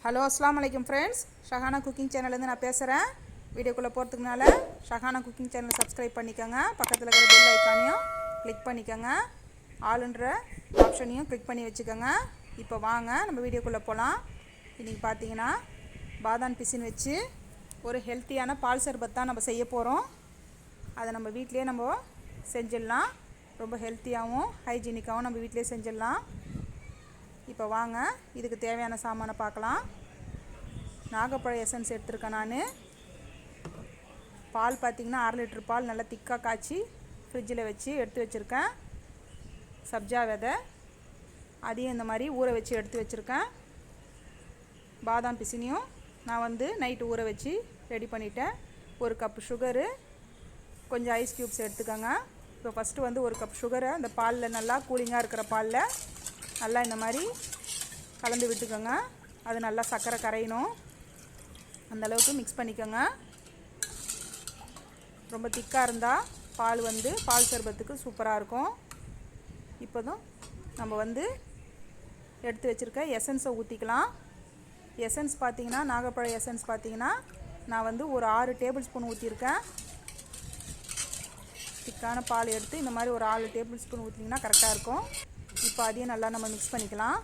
Hello அஸ்ஸலாமு அலைக்கும் friends, Shahana cooking சேனல்லேருந்து நான் பேசுகிறேன். வீடியோக்குள்ளே போகிறதுக்கு முன்னால் ஷஹானா குக்கிங் சேனலை சப்ஸ்கிரைப் பண்ணிக்கோங்க. பக்கத்தில் இருக்கிற பெல் ஐக்கானையும் கிளிக் பண்ணிக்கோங்க. ஆளுன்ற ஆப்ஷனையும் கிளிக் பண்ணி வச்சுக்கோங்க. இப்போ வாங்க நம்ம வீடியோக்குள்ளே போகலாம். இன்றைக்கி பார்த்தீங்கன்னா பாதாம் பிசின் வச்சு ஒரு ஹெல்த்தியான பால் சர்பத் தான் நம்ம செய்ய போகிறோம். அதை நம்ம வீட்டிலே நம்ம செஞ்சிடலாம். ரொம்ப ஹெல்த்தியாகவும் ஹைஜீனிக்காகவும் நம்ம வீட்டிலே செஞ்சிடலாம். இப்போ வாங்க இதுக்கு தேவையான சாமானை பார்க்கலாம். நாகப்பழ எசன்ஸ் எடுத்துருக்கேன் நான். பால் பார்த்திங்கன்னா 1/2 லிட்டர் பால் நல்லா திக்காக காய்ச்சி ஃப்ரிட்ஜில் வச்சு எடுத்து வச்சுருக்கேன். சப்ஜா விதை அதையும் இந்த மாதிரி ஊற வச்சு எடுத்து வச்சுருக்கேன். பாதாம் பிசினியும் நான் நைட்டு ஊற வச்சு ரெடி பண்ணிட்டேன். 1 கப் சுகரு, கொஞ்சம் ஐஸ் க்யூப்ஸ் எடுத்துக்கோங்க. இப்போ ஃபஸ்ட்டு 1 கப் சுகரை அந்த பாலில் நல்லா கூலிங்காக இருக்கிற பாலில் நல்லா இந்த மாதிரி கலந்து விட்டுக்கோங்க. அது நல்லா சர்க்கரை கரையணும், அந்தளவுக்கு மிக்ஸ் பண்ணிக்கோங்க. ரொம்ப திக்காக இருந்தால் பால் பால் சர்பத்துக்கு சூப்பராக இருக்கும். இப்போதும் நம்ம எடுத்து வச்சுருக்க எசன்ஸை ஊற்றிக்கலாம். எசன்ஸ் பார்த்திங்கன்னா நாகப்பழ எசன்ஸ் பார்த்திங்கன்னா நான் ஒரு 6 டேபிள் ஸ்பூன் ஊற்றிருக்கேன். திக்கான பால் எடுத்து இந்த மாதிரி ஒரு 6 டேபிள் ஸ்பூன் ஊற்றிங்கன்னா கரெக்டாக இருக்கும். இப்போ அதையும் நல்லா நம்ம மிக்ஸ் பண்ணிக்கலாம்.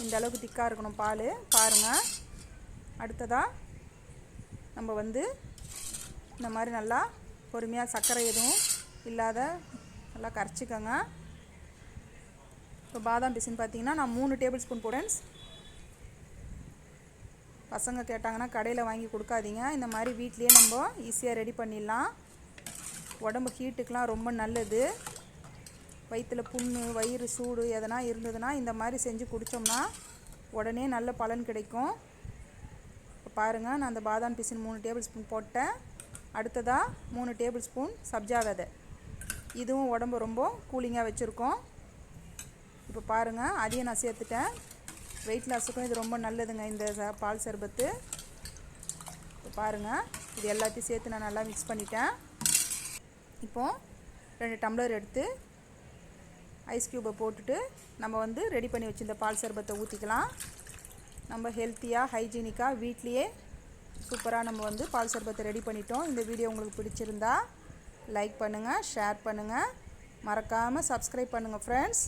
இந்த அளவுக்கு திக்காக இருக்கணும் பால், பாருங்கள். அடுத்ததாக நம்ம இந்த மாதிரி நல்லா பொறுமையாக சர்க்கரை எதுவும் இல்லாத நல்லா கரைச்சிக்கோங்க. இப்போ பாதாம் பிசின் பார்த்திங்கன்னா நான் 3 டேபிள் ஸ்பூன் போடுறேன். பசங்க கேட்டாங்கன்னா கடையில் வாங்கி கொடுக்காதீங்க. இந்த மாதிரி வீட்லேயே நம்ம ஈஸியாக ரெடி பண்ணிடலாம். உடம்பு ஹீட்டுக்கெலாம் ரொம்ப நல்லது. வயிற்றில் புண்ணு, வயிறு சூடு எதனா இருந்ததுன்னா இந்த மாதிரி செஞ்சு குடித்தோம்னா உடனே நல்ல பலன் கிடைக்கும். இப்போ பாருங்கள், நான் அந்த பாதாம் பிசின் 3 டேபிள் ஸ்பூன் போட்டேன். அடுத்ததாக 3 டேபிள் ஸ்பூன் சப்ஜா விதை, இதுவும் உடம்பு ரொம்ப கூலிங்காக வச்சுருக்கோம். இப்போ பாருங்கள், அதையும் நான் சேர்த்துட்டேன். வெயிட் லாஸுக்கும் இது ரொம்ப நல்லதுங்க இந்த பால் சர்பத்து. இப்போ பாருங்கள், இது எல்லாத்தையும் சேர்த்து நான் நல்லா மிக்ஸ் பண்ணிட்டேன். இப்போது 2 டம்ளர் எடுத்து ஐஸ் க்யூபை போட்டுட்டு நம்ம ரெடி பண்ணி வச்சுருந்த பால் சர்பத்தை ஊற்றிக்கலாம். நம்ம ஹெல்த்தியாக ஹைஜீனிக்காக வீட்லேயே சூப்பராக நம்ம பால் சர்பத்தை ரெடி பண்ணிட்டோம். இந்த வீடியோ உங்களுக்கு பிடிச்சிருந்தா லைக் பண்ணுங்கள், ஷேர் பண்ணுங்கள், மறக்காமல் சப்ஸ்கிரைப் பண்ணுங்கள் ஃப்ரெண்ட்ஸ்.